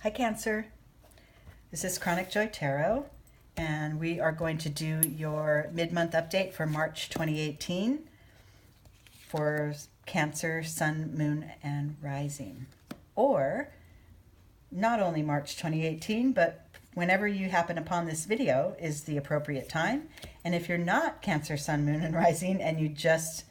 Hi Cancer, this is Chronic Joy Tarot, and we are going to do your mid-month update for March 2018 for Cancer, Sun, Moon, and Rising. Or not only March 2018, but whenever you happen upon this video is the appropriate time. And if you're not Cancer, Sun, Moon, and Rising, and you just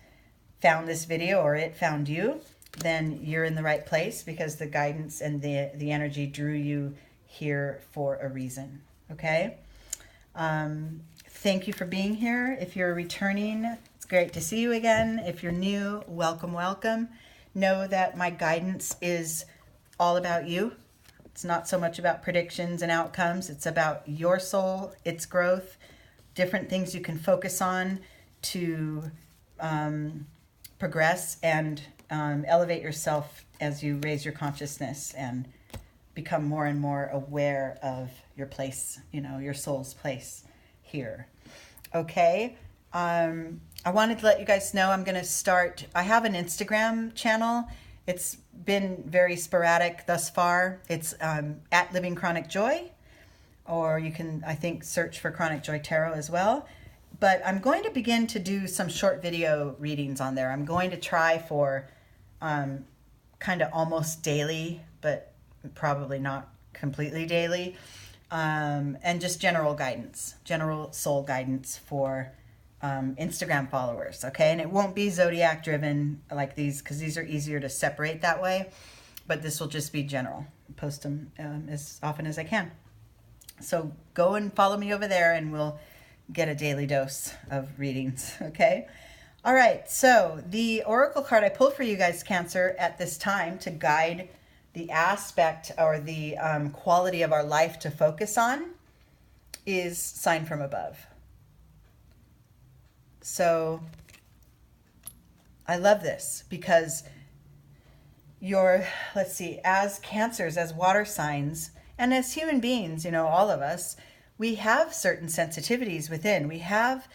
found this video or it found you, then you're in the right place because the guidance and the energy drew you here for a reason, okay? Thank you for being here. If you're returning, it's great to see you again. If you're new, welcome, welcome. Know that my guidance is all about you. It's not so much about predictions and outcomes. It's about your soul, its growth, different things you can focus on to progress and elevate yourself as you raise your consciousness and become more and more aware of your place, your soul's place here. Okay. I wanted to let you guys know I'm going to start. I have an Instagram channel. It's been very sporadic thus far. It's at Living Chronic Joy, or you can, I think, search for Chronic Joy Tarot as well. But I'm going to begin to do some short video readings on there. I'm going to try for kind of almost daily, but probably not completely daily, and just general guidance, general soul guidance for Instagram followers, okay? And it won't be zodiac driven like these, because these are easier to separate that way, but this will just be general. Post them as often as I can. So go and follow me over there and we'll get a daily dose of readings, okay? All right, so the oracle card I pulled for you guys, Cancer, at this time to guide the aspect or the quality of our life to focus on is Sign from Above. So I love this because let's see, as Cancers, as water signs, and as human beings, all of us, we have certain sensitivities within. We have,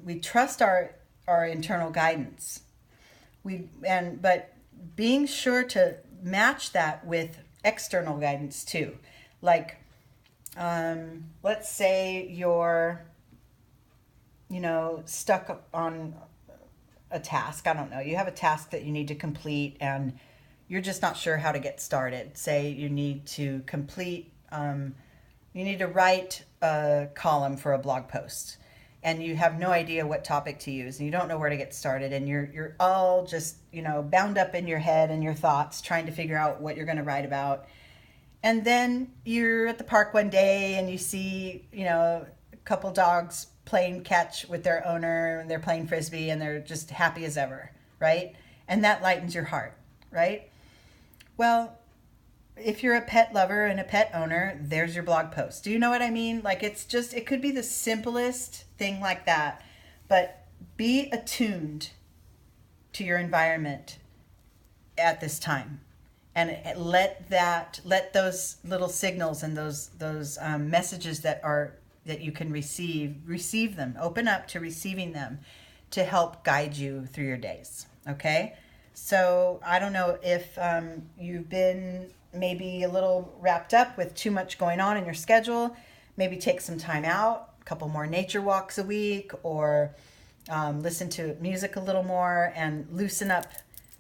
we trust our internal guidance. But being sure to match that with external guidance too. Like, let's say you're, stuck on a task. I don't know. You have a task that you need to complete and you're just not sure how to get started. Say you need to complete, you need to write a column for a blog post and you have no idea what topic to use and you don't know where to get started and you're all just, bound up in your head and your thoughts trying to figure out what you're going to write about. And then you're at the park one day and you see, a couple dogs playing catch with their owner and they're playing frisbee and they're just happy as ever, right? And that lightens your heart, right? Well, if you're a pet lover and a pet owner, there's your blog post. Do you know what I mean? Like it could be the simplest thing like that, but be attuned to your environment at this time and let those little signals and those messages that you can receive them, open up to receiving them to help guide you through your days. Okay. So I don't know if you've been maybe a little wrapped up with too much going on in your schedule. Maybe take some time out, a couple more nature walks a week, or listen to music a little more and loosen up,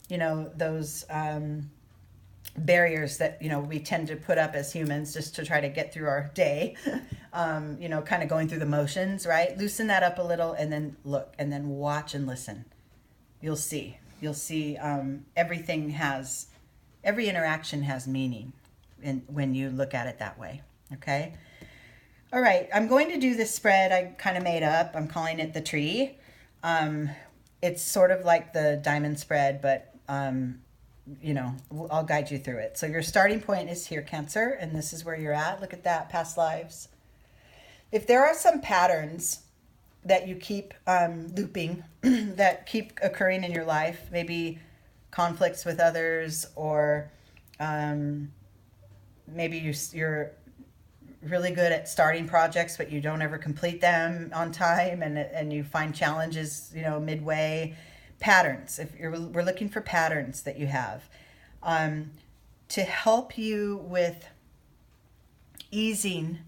those barriers that, we tend to put up as humans just to try to get through our day, kind of going through the motions, right? Loosen that up a little and then look and then watch and listen. You'll see every interaction has meaning when you look at it that way. Okay. All right. I'm going to do this spread I kind of made up. I'm calling it the tree. It's sort of like the diamond spread, but, I'll guide you through it. So your starting point is here, Cancer, and this is where you're at. Look at that, past lives. If there are some patterns that you keep looping, that keep occurring in your life, maybe conflicts with others, or maybe you're really good at starting projects, but you don't ever complete them on time, and you find challenges, midway. Patterns. We're looking for patterns that you have to help you with easing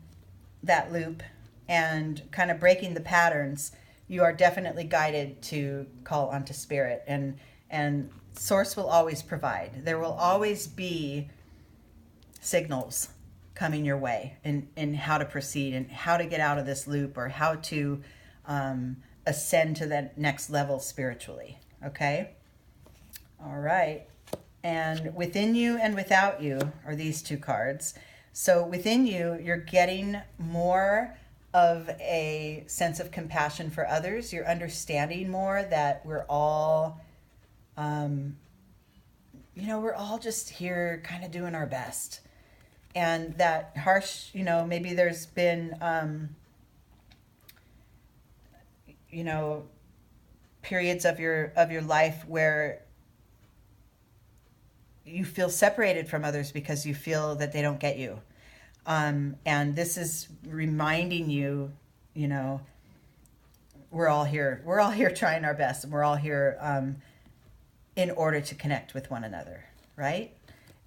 that loop and kind of breaking the patterns, you are definitely guided to call onto spirit, and source will always provide. There will always be signals coming your way in how to proceed and how to get out of this loop, or how to ascend to that next level spiritually. Okay? All right. And within you and without you are these two cards. So within you, you're getting more of a sense of compassion for others. You're understanding more that we're all, we're all just here kind of doing our best. And that harsh, maybe there's been, periods of your life where you feel separated from others because you feel that they don't get you. And this is reminding you, we're all here. We're all here trying our best, and we're all here in order to connect with one another, right?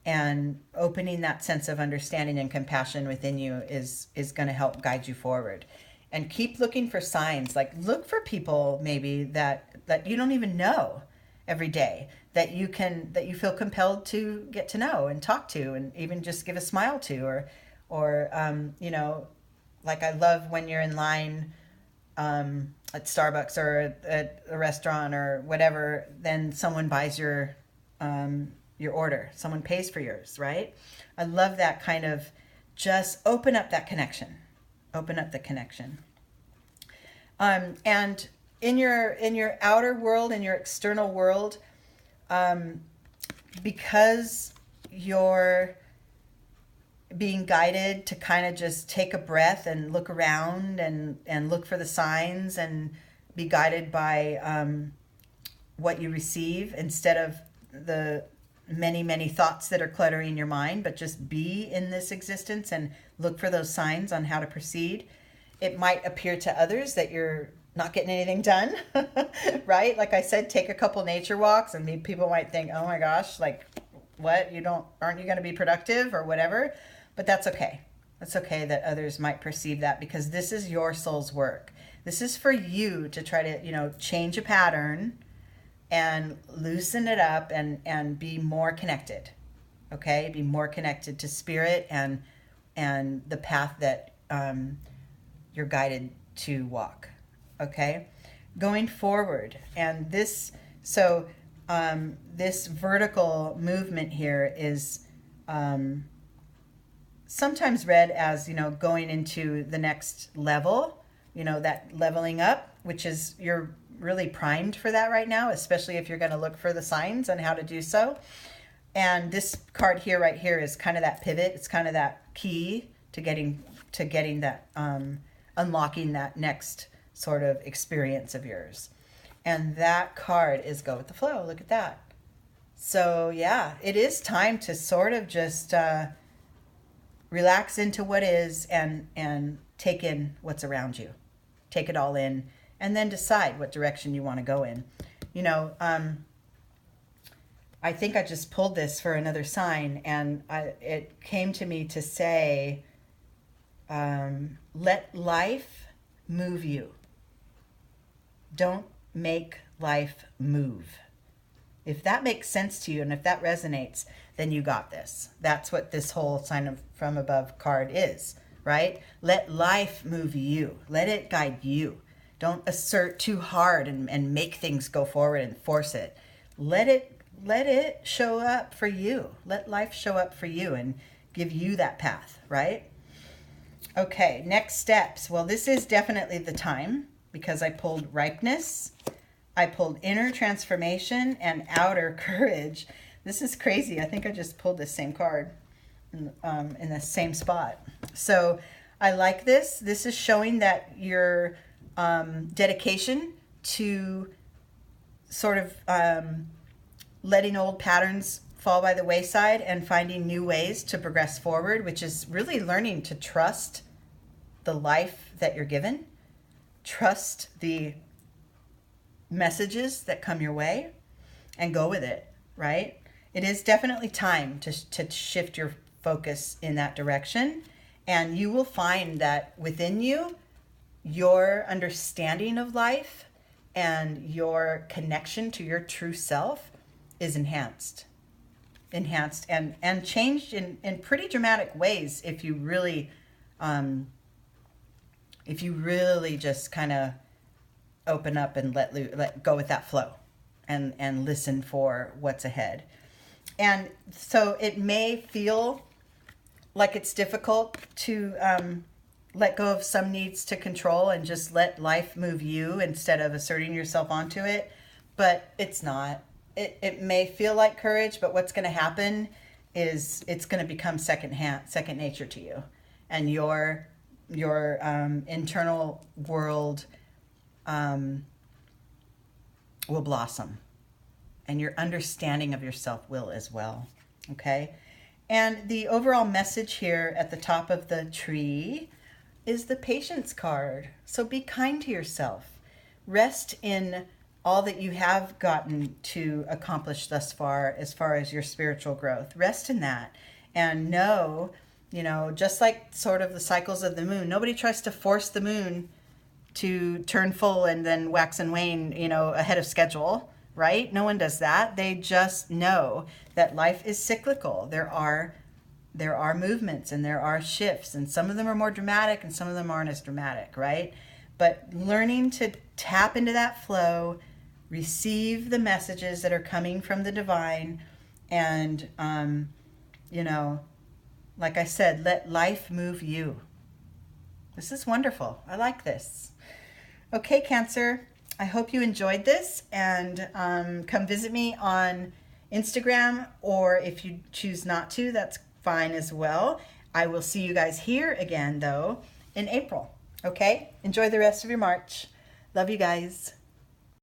And opening that sense of understanding and compassion within you is going to help guide you forward. And keep looking for signs. Like, look for people maybe that you don't even know every day, that you feel compelled to get to know and talk to, and even just give a smile to, or like, I love when you're in line at Starbucks or at a restaurant or whatever, then someone buys your order, someone pays for yours, right? I love that kind of, just open up that connection. Open up the connection. And in your outer world, in your external world, because you're being guided to kind of just take a breath and look around and look for the signs and be guided by what you receive, instead of the many, many thoughts that are cluttering your mind, but just be in this existence and look for those signs on how to proceed. It might appear to others that you're not getting anything done, right? Like I said, take a couple nature walks, and people might think, oh my gosh, like, what? Aren't you going to be productive or whatever? But that's okay. That's okay that others might perceive that, because this is your soul's work. This is for you to try to, change a pattern and loosen it up and be more connected. Okay? Be more connected to spirit and the path that you're guided to walk. Okay? Going forward. And this vertical movement here is sometimes read as, going into the next level, that leveling up, which is, you're really primed for that right now, especially if you're going to look for the signs on how to do so. And this card here, right here, is kind of that pivot. It's kind of that key to getting that, unlocking that next sort of experience of yours. And that card is go with the flow. Look at that. So yeah, it is time to sort of just relax into what is and take in what's around you. Take it all in, and then decide what direction you want to go in. I think I just pulled this for another sign, and it came to me to say, let life move you. Don't make life move. If that makes sense to you, and if that resonates, then you got this. That's what this whole sign of from above card is, right? Let life move you. Let it guide you. Don't assert too hard and make things go forward and force it. Let it show up for you. Let life show up for you and give you that path, right? Okay, next steps. Well, this is definitely the time, because I pulled ripeness, I pulled inner transformation, and outer courage. This is crazy. I think I just pulled the same card in the same spot. So I like this. This is showing that your dedication to sort of letting old patterns fall by the wayside and finding new ways to progress forward, which is really learning to trust the life that you're given, trust the messages that come your way, and go with it, right? It is definitely time to shift your focus in that direction And you will find that within you, your understanding of life and your connection to your true self is enhanced and changed in pretty dramatic ways if you really just kind of open up and let go with that flow and listen for what's ahead. And so it may feel like it's difficult to let go of some needs to control and just let life move you instead of asserting yourself onto it, but it's not. It may feel like courage, but what's going to happen is it's going to become second nature to you, and your internal world will blossom, and your understanding of yourself will as well. Okay, and the overall message here at the top of the tree is the Patience card. So be kind to yourself. Rest in all that you have gotten to accomplish thus far as your spiritual growth. Rest in that and know, just like sort of the cycles of the moon, nobody tries to force the moon to turn full and then wax and wane, ahead of schedule, right? No one does that. They just know that life is cyclical. There are movements and there are shifts, and some of them are more dramatic and some of them aren't as dramatic, right? But learning to tap into that flow, receive the messages that are coming from the divine, and, like I said, let life move you. This is wonderful. I like this. Okay, Cancer, I hope you enjoyed this, and come visit me on Instagram, or if you choose not to, that's fine as well. I will see you guys here again, though, in April. Okay? Enjoy the rest of your March. Love you guys.